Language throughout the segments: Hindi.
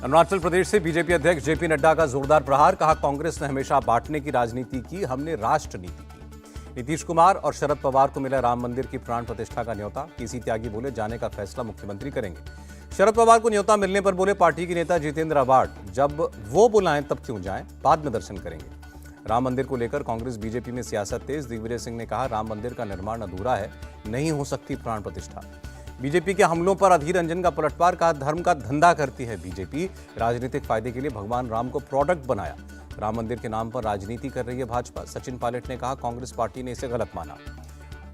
अरुणाचल प्रदेश से बीजेपी अध्यक्ष जेपी नड्डा का जोरदार प्रहार, कहा कांग्रेस ने हमेशा बांटने की राजनीति की, हमने राष्ट्र नीति की। नीतीश कुमार और शरद पवार को मिला राम मंदिर की प्राण प्रतिष्ठा का न्योता, पीसी त्यागी बोले जाने का फैसला मुख्यमंत्री करेंगे। शरद पवार को न्योता मिलने पर बोले पार्टी के नेता जितेंद्र अवार्ड, जब वो बुलाएं तब क्यों जाएं, बाद में दर्शन करेंगे। राम मंदिर को लेकर कांग्रेस बीजेपी में सियासत तेज, दिग्विजय सिंह ने कहा राम मंदिर का निर्माण अधूरा है, नहीं हो सकती प्राण प्रतिष्ठा। बीजेपी के हमलों पर अधीर रंजन का पलटवार, कहा धर्म का धंधा करती है बीजेपी, राजनीतिक फायदे के लिए भगवान राम को प्रोडक्ट बनाया। राम मंदिर के नाम पर राजनीति कर रही है भाजपा। सचिन पायलट ने कहा कांग्रेस पार्टी ने इसे गलत माना।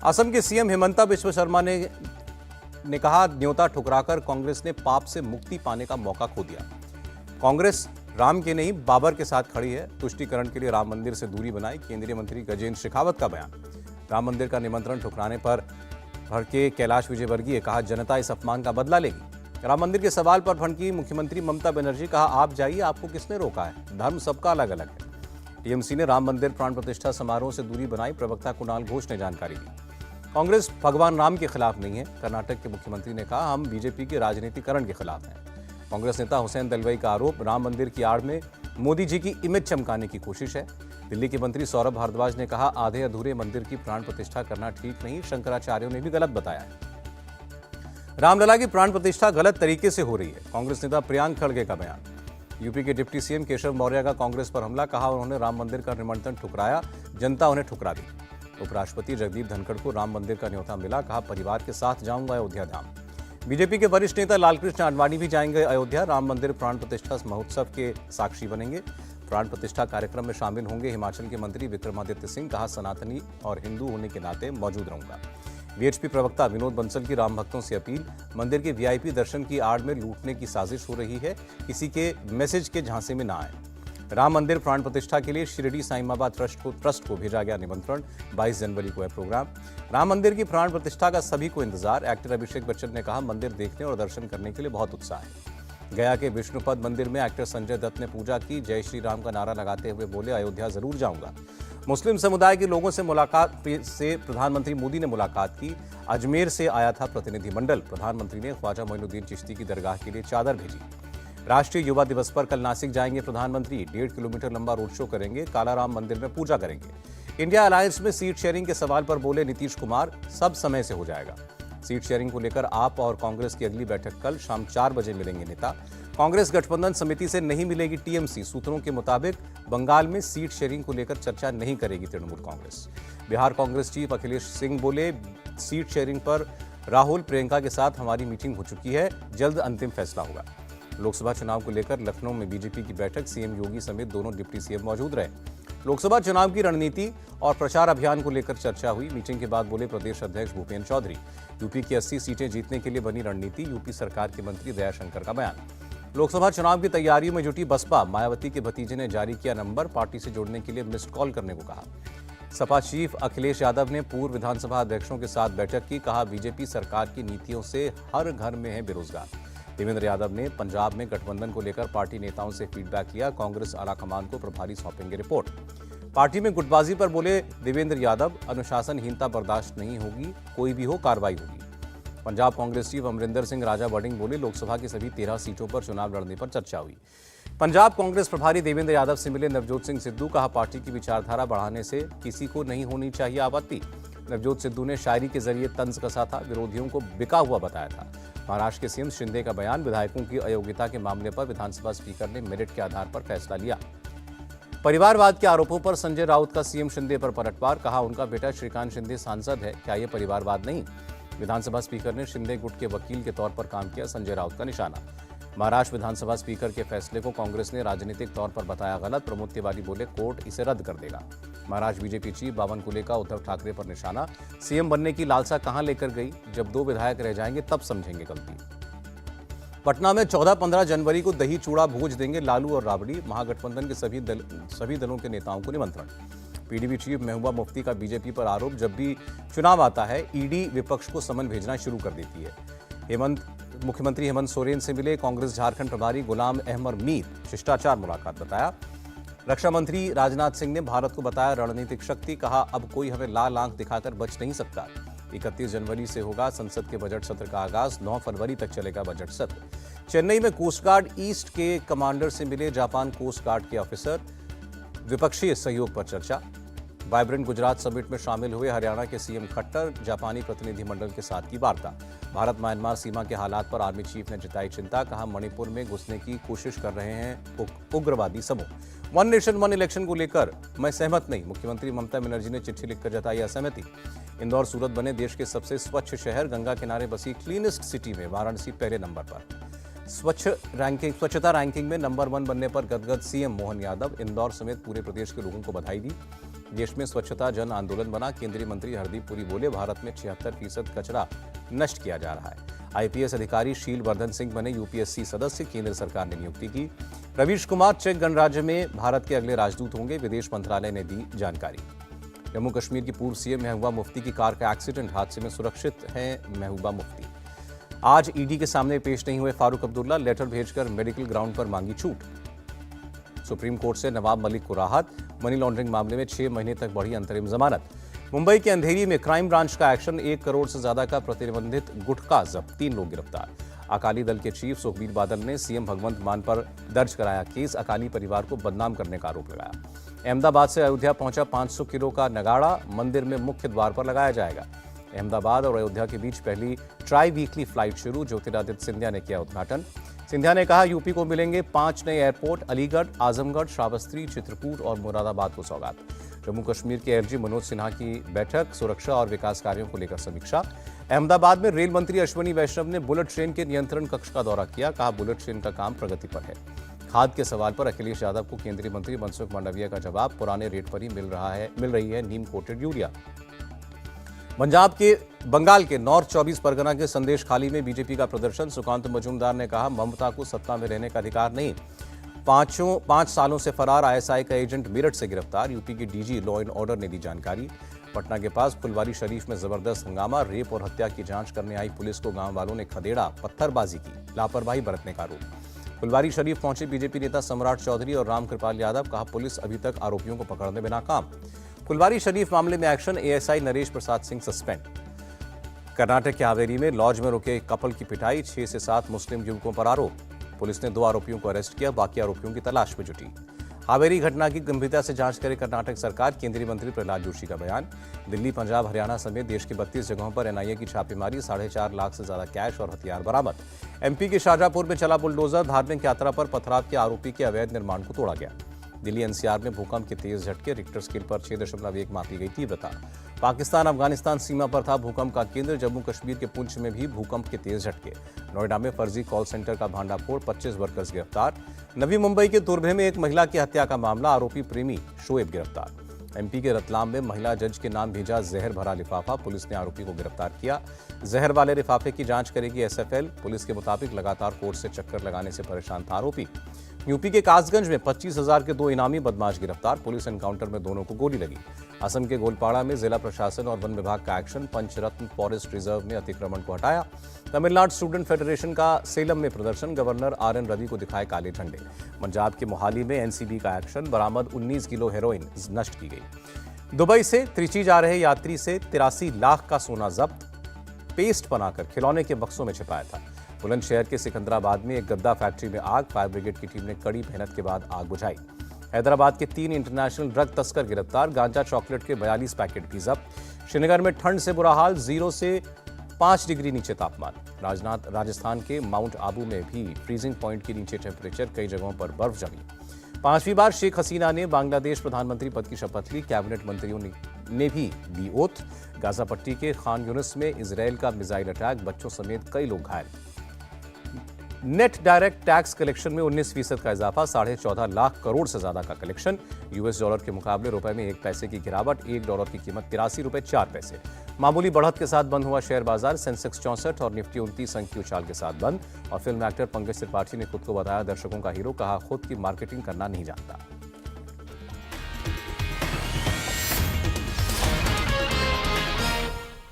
असम के सीएम हिमंता बिस्वा शर्मा ने कहा न्योता ठुकराकर कांग्रेस ने पाप से मुक्ति पाने का मौका खो दिया। कांग्रेस राम के नहीं बाबर के साथ खड़ी है, तुष्टीकरण के लिए राम मंदिर से दूरी बनाई, केंद्रीय मंत्री गजेंद्र शेखावत का बयान। राम मंदिर का निमंत्रण ठुकराने पर भड़के कैलाश विजयवर्गीय, कहा जनता इस अपमान का बदला लेगी। राम मंदिर के सवाल पर भड़की मुख्यमंत्री ममता बनर्जी, कहा आप जाइए, आपको किसने रोका है, धर्म सबका अलग अलग है। टीएमसी ने राम मंदिर प्राण प्रतिष्ठा समारोह से दूरी बनाई, प्रवक्ता कुणाल घोष ने जानकारी दी। कांग्रेस भगवान राम के खिलाफ नहीं है, कर्नाटक के मुख्यमंत्री ने कहा हम बीजेपी के राजनीतिकरण के खिलाफ हैं। कांग्रेस नेता हुसैन दलवाई का आरोप, राम मंदिर की आड़ में मोदी जी की इमेज चमकाने की कोशिश है। दिल्ली के मंत्री सौरभ भारद्वाज ने कहा आधे अधूरे मंदिर की प्राण प्रतिष्ठा करना ठीक नहीं, शंकराचार्यों ने भी गलत बताया है। रामलला की प्राण प्रतिष्ठा गलत तरीके से हो रही है, कांग्रेस नेता प्रियांक खड़गे का बयान। यूपी के डिप्टी सीएम केशव मौर्य का कांग्रेस पर हमला, कहा उन्होंने राम मंदिर का निमंत्रण ठुकराया, जनता उन्हें ठुकरा दी। उपराष्ट्रपति जगदीप धनखड़ को राम मंदिर का न्योता मिला, कहा परिवार के साथ जाऊंगा अयोध्या धाम। बीजेपी के वरिष्ठ नेता लालकृष्ण आडवाणी भी जाएंगे अयोध्या, राम मंदिर प्राण प्रतिष्ठा महोत्सव के साक्षी बनेंगे। प्राण प्रतिष्ठा कार्यक्रम में शामिल होंगे हिमाचल के मंत्री विक्रमादित्य सिंह, कहा सनातनी और हिंदू होने के नाते मौजूद रहूंगा। वीएचपी प्रवक्ता विनोद बंसल की राम भक्तों से अपील, मंदिर के वीआईपी दर्शन की आड़ में लूटने की साजिश हो रही है, किसी के मैसेज के झांसे में ना आए। राम मंदिर प्राण प्रतिष्ठा के लिए शिरडी साईं बाबा ट्रस्ट को भेजा गया निमंत्रण, 22 जनवरी को है प्रोग्राम। राम मंदिर की प्राण प्रतिष्ठा का सभी को इंतजार। एक्टर अभिषेक बच्चन ने कहा मंदिर देखने और दर्शन करने के लिए बहुत उत्साह है। गया के विष्णुपद मंदिर में एक्टर संजय दत्त ने पूजा की, जय श्री राम का नारा लगाते हुए बोले अयोध्या जरूर जाऊंगा। मुस्लिम समुदाय के लोगों से प्रधानमंत्री मोदी ने मुलाकात की। अजमेर से आया था प्रतिनिधिमंडल, प्रधानमंत्री ने ख्वाजा मोइनुद्दीन चिश्ती की दरगाह के लिए चादर भेजी। राष्ट्रीय युवा दिवस पर कल नासिक जाएंगे प्रधानमंत्री, 1.5 किलोमीटर लंबा रोड शो करेंगे, कालाराम मंदिर में पूजा करेंगे। इंडिया अलायंस में सीट शेयरिंग के सवाल पर बोले नीतीश कुमार सब समय से हो जाएगा। सीट शेयरिंग को लेकर आप और कांग्रेस की अगली बैठक कल शाम 4 बजे मिलेंगे नेता। कांग्रेस गठबंधन समिति से नहीं मिलेगी टीएमसी, सूत्रों के मुताबिक बंगाल में सीट शेयरिंग को लेकर चर्चा नहीं करेगी तृणमूल कांग्रेस। बिहार कांग्रेस चीफ अखिलेश सिंह बोले सीट शेयरिंग पर राहुल प्रियंका के साथ हमारी मीटिंग हो चुकी है, जल्द अंतिम फैसला होगा। लोकसभा चुनाव को लेकर लखनऊ में बीजेपी की बैठक, सीएम योगी समेत दोनों डिप्टी सीएम मौजूद रहे। लोकसभा चुनाव की रणनीति और प्रचार अभियान को लेकर चर्चा हुई। मीटिंग के बाद बोले प्रदेश अध्यक्ष भूपेंद्र चौधरी, यूपी की 80 सीटें जीतने के लिए बनी रणनीति, यूपी सरकार के मंत्री दयाशंकर का बयान। लोकसभा चुनाव की तैयारियों में जुटी बसपा, मायावती के भतीजे ने जारी किया नंबर, पार्टी से जुड़ने के लिए मिस्ड कॉल करने को कहा। सपा चीफ अखिलेश यादव ने पूर्व विधानसभा अध्यक्षों के साथ बैठक की, कहा बीजेपी सरकार की नीतियों से हर घर में है बेरोजगार। देवेंद्र यादव ने पंजाब में गठबंधन को लेकर पार्टी नेताओं से फीडबैक लिया, कांग्रेस आलाकमान को प्रभारी सौंपेंगे रिपोर्ट। पार्टी में गुटबाजी पर बोले देवेंद्र यादव, अनुशासनहीनता बर्दाश्त नहीं होगी, कोई भी हो कार्रवाई होगी। पंजाब कांग्रेस चीफ अमरिंदर सिंह राजा बडिंग बोले लोकसभा की सभी 13 सीटों पर चुनाव लड़ने पर चर्चा हुई। पंजाब कांग्रेस प्रभारी देवेंद्र यादव से मिले नवजोत सिंह सिद्धू, कहा पार्टी की विचारधारा बढ़ाने से किसी को नहीं होनी चाहिए आपत्ति। नवजोत सिद्धू ने शायरी के जरिए तंज कसा था, विरोधियों को बिका हुआ बताया था। महाराष्ट्र के सीएम शिंदे का बयान, विधायकों की अयोग्यता के मामले पर विधानसभा स्पीकर ने मेरिट के आधार पर फैसला लिया। परिवारवाद के आरोपों पर संजय राउत का सीएम शिंदे पर पलटवार, कहा उनका बेटा श्रीकांत शिंदे सांसद है, क्या यह परिवारवाद नहीं। विधानसभा स्पीकर ने शिंदे गुट के वकील के तौर पर काम किया, संजय राउत का निशाना। महाराष्ट्र विधानसभा स्पीकर के फैसले को कांग्रेस ने राजनीतिक तौर पर बताया गलत, प्रमोद तिवारी बोले कोर्ट इसे रद्द कर देगा। महाराष्ट्र बीजेपी चीफ बावनकुले का उद्धव ठाकरे पर निशाना, सीएम बनने की लालसा कहां लेकर गई, जब 2 विधायक रह जाएंगे तब समझेंगे गलती। पटना में 14-15 जनवरी को दही चूड़ा भोज देंगे लालू और राबड़ी, महागठबंधन के सभी दलों के नेताओं को निमंत्रण। पीडीपी चीफ महबूबा मुफ्ती का बीजेपी पर आरोप, जब भी चुनाव आता है ईडी विपक्ष को समन भेजना शुरू कर देती है। मुख्यमंत्री हेमंत सोरेन से मिले कांग्रेस झारखंड प्रभारी गुलाम अहमद मीर, शिष्टाचार मुलाकात बताया। रक्षा मंत्री राजनाथ सिंह ने भारत को बताया रणनीतिक शक्ति, कहा अब कोई हमें लाल आंख दिखाकर बच नहीं सकता। 31 जनवरी से होगा संसद के बजट सत्र का आगाज, 9 फरवरी तक चलेगा बजट सत्र। चेन्नई में कोस्ट गार्ड ईस्ट के कमांडर से मिले जापान कोस्ट गार्ड के ऑफिसर, द्विपक्षीय सहयोग पर चर्चा। वाइब्रेंट गुजरात समिट में शामिल हुए हरियाणा के सीएम खट्टर, जापानी प्रतिनिधिमंडल के साथ की वार्ता। भारत म्यांमार सीमा के हालात पर आर्मी चीफ ने जताई चिंता, कहा मणिपुर में घुसने की कोशिश कर रहे हैं उग्रवादी समूह। वन नेशन वन इलेक्शन को लेकर मैं सहमत नहीं, मुख्यमंत्री ममता बनर्जी ने चिट्ठी लिखकर जताई असहमति। इंदौर सूरत बने देश के सबसे स्वच्छ शहर, गंगा किनारे बसी क्लीनेस्ट सिटी में वाराणसी पहले नंबर पर। स्वच्छता रैंकिंग में नंबर 1 बनने पर गदगद सीएम मोहन यादव, इंदौर समेत पूरे प्रदेश के लोगों को बधाई दी। देश में स्वच्छता जन आंदोलन बना, केंद्रीय मंत्री हरदीप पुरी बोले भारत में 76% कचरा नष्ट किया जा रहा है। आईपीएस अधिकारी शील वर्धन सिंह बने यूपीएससी सदस्य, केंद्र सरकार ने नियुक्ति की। रवीश कुमार चेक गणराज्य में भारत के अगले राजदूत होंगे, विदेश मंत्रालय ने दी जानकारी। जम्मू कश्मीर की पूर्व सीएम महबूबा मुफ्ती की कार का एक्सीडेंट, हादसे में सुरक्षित हैं महबूबा मुफ्ती। आज ईडी के सामने पेश नहीं हुए फारूक अब्दुल्ला, लेटर भेजकर मेडिकल ग्राउंड पर मांगी छूट। सुप्रीम कोर्ट से नवाब मलिक को राहत, मनी लॉन्ड्रिंग मामले में 6 महीने तक बढ़ी अंतरिम जमानत। मुंबई के अंधेरी में क्राइम ब्रांच का एक्शन, 1 करोड़ से ज्यादा का प्रतिबंधित गुटखा जब्त, 3 लोग गिरफ्तार। अकाली दल के चीफ सुखबीर बादल ने सीएम भगवंत मान पर दर्ज कराया केस, अकाली परिवार को बदनाम करने का आरोप लगाया। अहमदाबाद से अयोध्या पहुंचा 500 किलो का नगाड़ा, मंदिर में मुख्य द्वार पर लगाया जाएगा। अहमदाबाद और अयोध्या के बीच पहली ट्राई वीकली फ्लाइट शुरू, ज्योतिरादित्य सिंधिया ने किया उद्घाटन। सिंधिया ने कहा यूपी को मिलेंगे 5 नए एयरपोर्ट, अलीगढ़, आजमगढ़, श्रावस्ती, चित्रकूट और मुरादाबाद को सौगात। जम्मू कश्मीर के एलजी मनोज सिन्हा की बैठक, सुरक्षा और विकास कार्यों को लेकर समीक्षा। अहमदाबाद में रेल मंत्री अश्विनी वैष्णव ने बुलेट ट्रेन के नियंत्रण कक्ष का दौरा किया, कहा बुलेट ट्रेन का काम प्रगति पर है। खाद के सवाल पर अखिलेश यादव को केंद्रीय मंत्री मनसुख मांडविया का जवाब, पुराने रेट पर ही मिल रही है नीम कोटेड यूरिया। बंगाल के नॉर्थ 24 परगना के संदेश खाली में बीजेपी का प्रदर्शन, सुकांत मजूमदार ने कहा ममता को सत्ता में रहने का अधिकार नहीं। 5 सालों से फरार आईएसआई का एजेंट मेरठ से गिरफ्तार, यूपी की डीजी लॉ एंड ऑर्डर ने दी जानकारी। पटना के पास फुलवारी शरीफ में जबरदस्त हंगामा, रेप और हत्या की जांच करने आई पुलिस को गांव वालों ने खदेड़ा, पत्थरबाजी की, लापरवाही बरतने का आरोप। फुलवारी शरीफ पहुंचे बीजेपी नेता सम्राट चौधरी और रामकृपाल यादव, कहा पुलिस अभी तक आरोपियों को पकड़ने में नाकाम। फुलवारी शरीफ मामले में action, ASI Naresh Prasad Singh suspend. Karnataka के हावेरी में लॉज में रुके कपल की पिटाई, 6 से 7 मुस्लिम युवकों पर आरोप। पुलिस ने 2 आरोपियों को अरेस्ट किया, बाकी आरोपियों की तलाश में जुटी। हावेरी घटना की गंभीरता से जांच करे कर्नाटक सरकार, केंद्रीय मंत्री प्रहलाद जोशी का बयान। दिल्ली, पंजाब, हरियाणा समेत देश के 32 जगहों पर एनआईए की छापेमारी, 4.5 लाख से ज्यादा कैश और हथियार बरामद। एमपी के शाहजहांपुर में चला बुलडोजर, धार्मिक यात्रा पर पथराव के आरोपी के अवैध निर्माण को तोड़ा गया। दिल्ली एनसीआर में भूकंप के तेज झटके, रिक्टर स्केल पर 6.1 मापी गई तीव्रता। पाकिस्तान अफगानिस्तान सीमा पर था भूकंप का केंद्र, जम्मू कश्मीर के पुंछ में भी भूकंप के तेज झटके। नोएडा में फर्जी कॉल सेंटर का भांडाफोड़, 25 वर्कर्स गिरफ्तार। नवी मुंबई के तुर्भे में एक महिला की हत्या का मामला, आरोपी प्रेमी शोएब गिरफ्तार। एमपी के रतलाम में महिला जज के नाम भेजा जहर भरा लिफाफा, पुलिस ने आरोपी को गिरफ्तार किया। जहर वाले लिफाफे की जांच करेगी एसएफएल, पुलिस के मुताबिक लगातार कोर्ट से चक्कर लगाने से परेशान था आरोपी। यूपी के कासगंज में 25,000 के 2 इनामी बदमाश गिरफ्तार, पुलिस एनकाउंटर में दोनों को गोली लगी। असम के गोलपाड़ा में जिला प्रशासन और वन विभाग का एक्शन, पंचरत्न फॉरेस्ट रिजर्व में अतिक्रमण को हटाया। तमिलनाडु स्टूडेंट फेडरेशन का सेलम में प्रदर्शन, गवर्नर आरएन रवि को दिखाए काले झंडे। पंजाब के मोहाली में एनसीबी का एक्शन, बरामद 19 किलो हेरोइन नष्ट की गई। दुबई से त्रिची जा रहे यात्री से 83 लाख का सोना जब्त, पेस्ट बनाकर खिलौने के बक्सों में छिपाया था। बुलंदशहर के सिकंदराबाद में एक गद्दा फैक्ट्री में आग, फायर ब्रिगेड की टीम ने कड़ी मेहनत के बाद आग बुझाई। हैदराबाद के 3 इंटरनेशनल ड्रग तस्कर गिरफ्तार, गांजा चॉकलेट के 42 पैकेट भी जब्त। श्रीनगर में ठंड से बुरा हाल, 0 से 5 डिग्री नीचे तापमान। राजस्थान के माउंट आबू में भी फ्रीजिंग पॉइंट के नीचे टेम्परेचर, कई जगहों पर बर्फ जमी। 5वीं बार शेख हसीना ने बांग्लादेश प्रधानमंत्री पद की शपथ ली, कैबिनेट मंत्रियों ने भी दी ओथ। गाजा पट्टी के खान यूनिस में इजरायल का मिसाइल अटैक, बच्चों समेत कई लोग घायल। नेट डायरेक्ट टैक्स कलेक्शन में 19% का इजाफा, 14.5 लाख करोड़ से ज्यादा का कलेक्शन। यूएस डॉलर के मुकाबले रुपए में 1 पैसे की गिरावट, $1 की कीमत 83 रुपए 4 पैसे। मामूली बढ़त के साथ बंद हुआ शेयर बाजार, सेंसेक्स 64 और निफ्टी 29 अंक की उछाल के साथ बंद। और फिल्म एक्टर पंकज त्रिपाठी ने खुद को बताया दर्शकों का हीरो, कहा खुद की मार्केटिंग करना नहीं जानता।